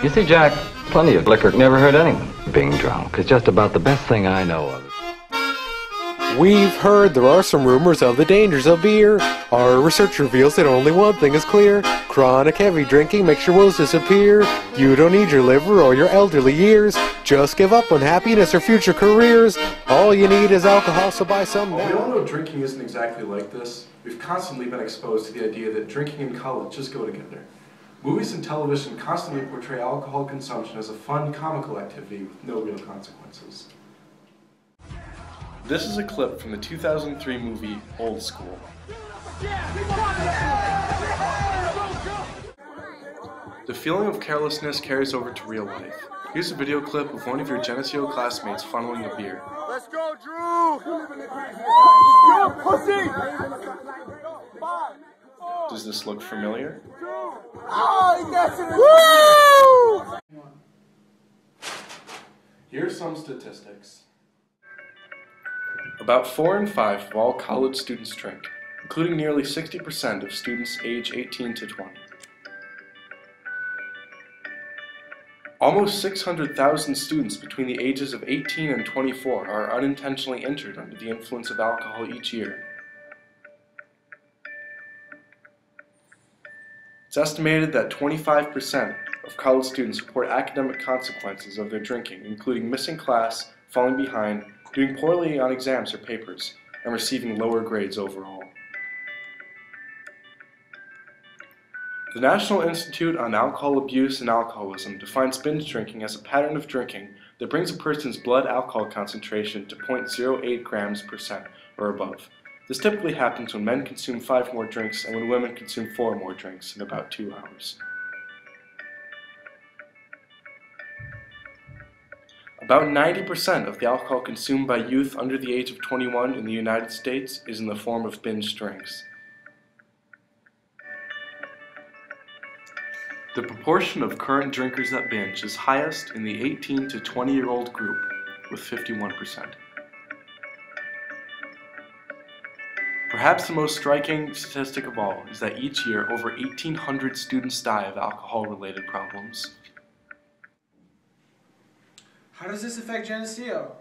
You see, Jack, plenty of liquor never hurt anyone. Being drunk is just about the best thing I know of. We've heard there are some rumors of the dangers of beer. Our research reveals that only one thing is clear. Chronic heavy drinking makes your wills disappear. You don't need your liver or your elderly years. Just give up on happiness or future careers. All you need is alcohol, so buy some now. We all know drinking isn't exactly like this. We've constantly been exposed to the idea that drinking and college just go together. Movies and television constantly portray alcohol consumption as a fun, comical activity with no real consequences. This is a clip from the 2003 movie Old School. The feeling of carelessness carries over to real life. Here's a video clip of one of your Geneseo classmates funneling a beer. Let's go, Drew! Yo, pussy! Does this look familiar? Oh, he gets it! Woo! Here's some statistics. About 4 in 5 of all college students drink, including nearly 60% of students age 18 to 20. Almost 600,000 students between the ages of 18 and 24 are unintentionally injured under the influence of alcohol each year. It's estimated that 25% of college students report academic consequences of their drinking, including missing class, falling behind, doing poorly on exams or papers, and receiving lower grades overall. The National Institute on Alcohol Abuse and Alcoholism defines binge drinking as a pattern of drinking that brings a person's blood alcohol concentration to 0.08 grams per cent or above. This typically happens when men consume 5 more drinks and when women consume 4 more drinks in about 2 hours. About 90% of the alcohol consumed by youth under the age of 21 in the United States is in the form of binge drinks. The proportion of current drinkers that binge is highest in the 18 to 20-year-old group, with 51%. Perhaps the most striking statistic of all is that each year over 1,800 students die of alcohol-related problems. How does this affect Geneseo?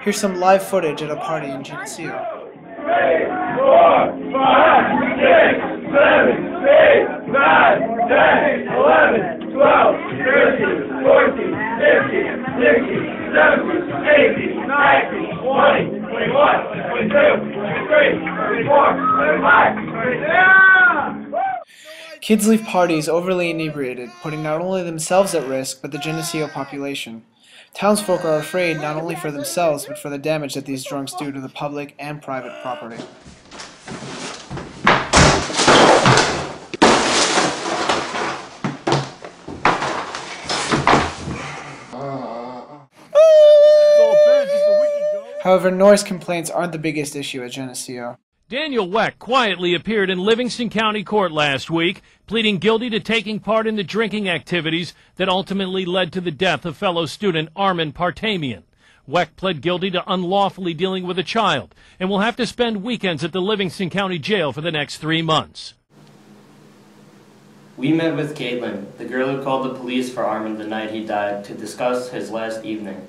Here's some live footage at a party in Geneseo. 3, 4, 5, 6, 7, 8, 9, 10, 11, 12, 13, 14, 15, 16, 17, 18, 19, 20, 21, 22, 23, 24, 25, 26. Kids leave parties overly inebriated, putting not only themselves at risk, but the Geneseo population. Townsfolk are afraid not only for themselves, but for the damage that these drunks do to the public and private property. However, noise complaints aren't the biggest issue at Geneseo. Daniel Weck quietly appeared in Livingston County Court last week, pleading guilty to taking part in the drinking activities that ultimately led to the death of fellow student Armin Partamian. Weck pled guilty to unlawfully dealing with a child and will have to spend weekends at the Livingston County Jail for the next 3 months. We met with Caitlin, the girl who called the police for Armin the night he died, to discuss his last evening.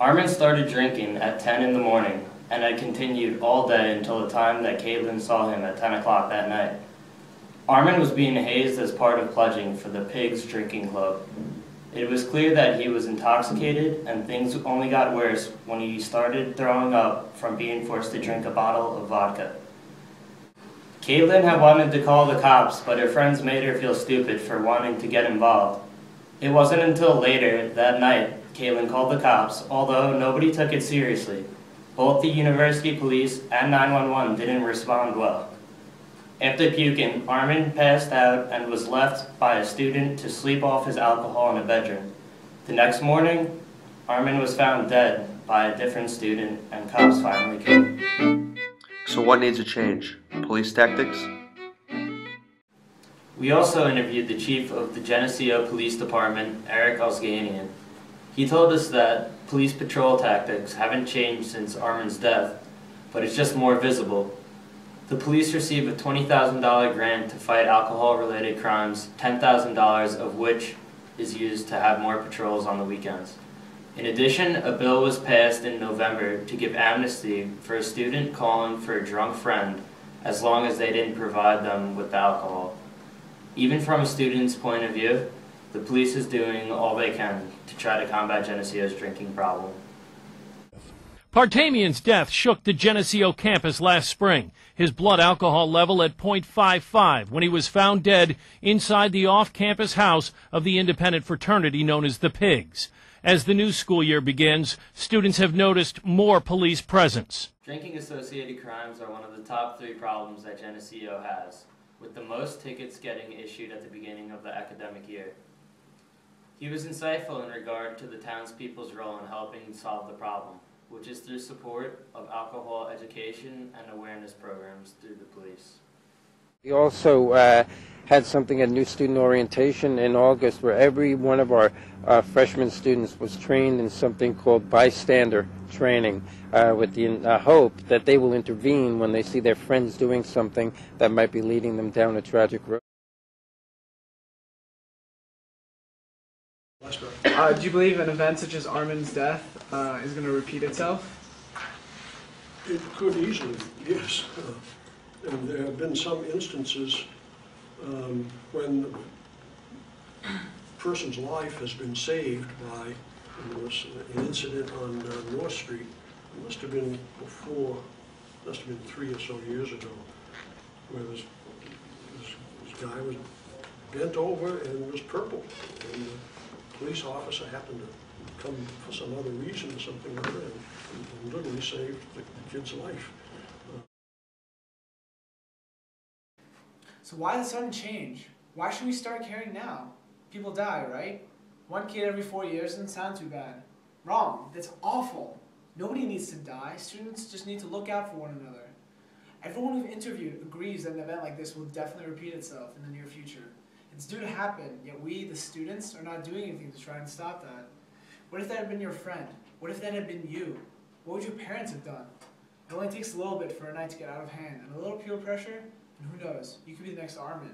Armin started drinking at 10 in the morning, and had continued all day until the time that Caitlin saw him at 10 o'clock that night. Armin was being hazed as part of pledging for the Pigs Drinking Club. It was clear that he was intoxicated, and things only got worse when he started throwing up from being forced to drink a bottle of vodka. Caitlin had wanted to call the cops, but her friends made her feel stupid for wanting to get involved. It wasn't until later that night Caitlin called the cops, although nobody took it seriously. Both the university police and 911 didn't respond well. After puking, Armin passed out and was left by a student to sleep off his alcohol in a bedroom. The next morning, Armin was found dead by a different student, and cops finally came. So what needs to change? Police tactics? We also interviewed the chief of the Geneseo Police Department, Eric Osganian. He told us that police patrol tactics haven't changed since Armin's death, but it's just more visible. The police receive a $20,000 grant to fight alcohol-related crimes, $10,000 of which is used to have more patrols on the weekends. In addition, a bill was passed in November to give amnesty for a student calling for a drunk friend as long as they didn't provide them with the alcohol. Even from a student's point of view, the police is doing all they can to try to combat Geneseo's drinking problem. Partamian's death shook the Geneseo campus last spring. His blood alcohol level at .55 when he was found dead inside the off-campus house of the independent fraternity known as the Pigs. As the new school year begins, students have noticed more police presence. Drinking-associated crimes are one of the top 3 problems that Geneseo has, with the most tickets getting issued at the beginning of the academic year. He was insightful in regard to the townspeople's role in helping solve the problem, which is through support of alcohol education and awareness programs through the police. We also had something at New Student Orientation in August where every one of our freshman students was trained in something called bystander training with the hope that they will intervene when they see their friends doing something that might be leading them down a tragic road. Do you believe an event such as Armin's death is going to repeat itself? It could easily, yes. And there have been some instances when a person's life has been saved by, there was an incident on North Street, it must have been 3 or so years ago, where this guy was bent over and was purple. And the police officer happened to come for some other reason or something like that, and literally saved the kid's life. So why the sudden change? Why should we start caring now? People die, right? 1 kid every 4 years doesn't sound too bad. Wrong. That's awful. Nobody needs to die. Students just need to look out for one another. Everyone we've interviewed agrees that an event like this will definitely repeat itself in the near future. It's due to happen, yet we, the students, are not doing anything to try and stop that. What if that had been your friend? What if that had been you? What would your parents have done? It only takes a little bit for a night to get out of hand, and a little peer pressure, and who knows, you could be the next Armin.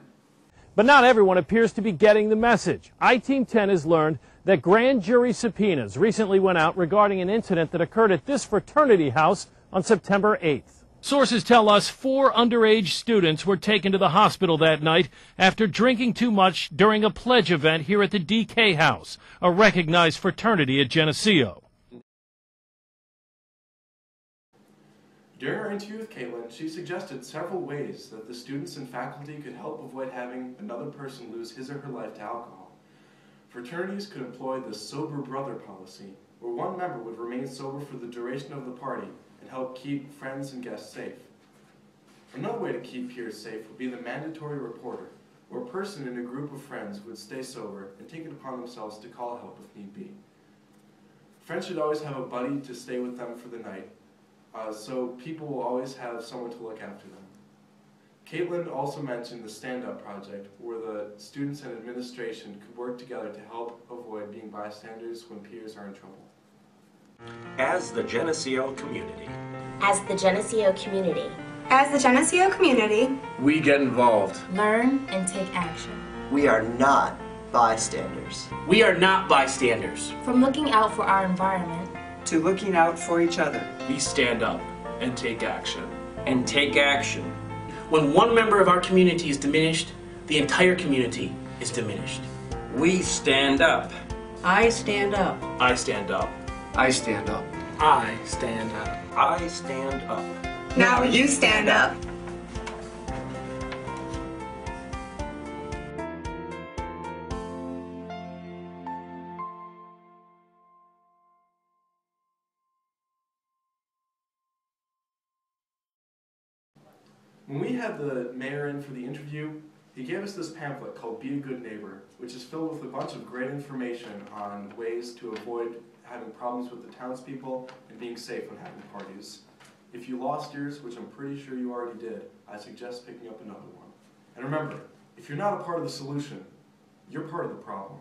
But not everyone appears to be getting the message. I-Team 10 has learned that grand jury subpoenas recently went out regarding an incident that occurred at this fraternity house on September 8th. Sources tell us 4 underage students were taken to the hospital that night after drinking too much during a pledge event here at the DK House, a recognized fraternity at Geneseo. During our interview with Caitlin, she suggested several ways that the students and faculty could help avoid having another person lose his or her life to alcohol. Fraternities could employ the sober brother policy, where one member would remain sober for the duration of the party and help keep friends and guests safe. Another way to keep peers safe would be the mandatory reporter, where a person in a group of friends would stay sober and take it upon themselves to call help if need be. Friends should always have a buddy to stay with them for the night, so people will always have someone to look after them. Caitlin also mentioned the Stand Up Project, where the students and administration could work together to help avoid being bystanders when peers are in trouble. As the Geneseo community. As the Geneseo community. As the Geneseo community. We get involved. Learn and take action. We are not bystanders. We are not bystanders. From looking out for our environment to looking out for each other. We stand up and take action. And take action. When one member of our community is diminished, the entire community is diminished. We stand up. I stand up. I stand up. I stand up. I stand up. I stand up. Now you stand up. When we had the mayor in for the interview, he gave us this pamphlet called Be a Good Neighbor, which is filled with a bunch of great information on ways to avoid having problems with the townspeople and being safe when having parties. If you lost yours, which I'm pretty sure you already did, I suggest picking up another one. And remember, if you're not a part of the solution, you're part of the problem.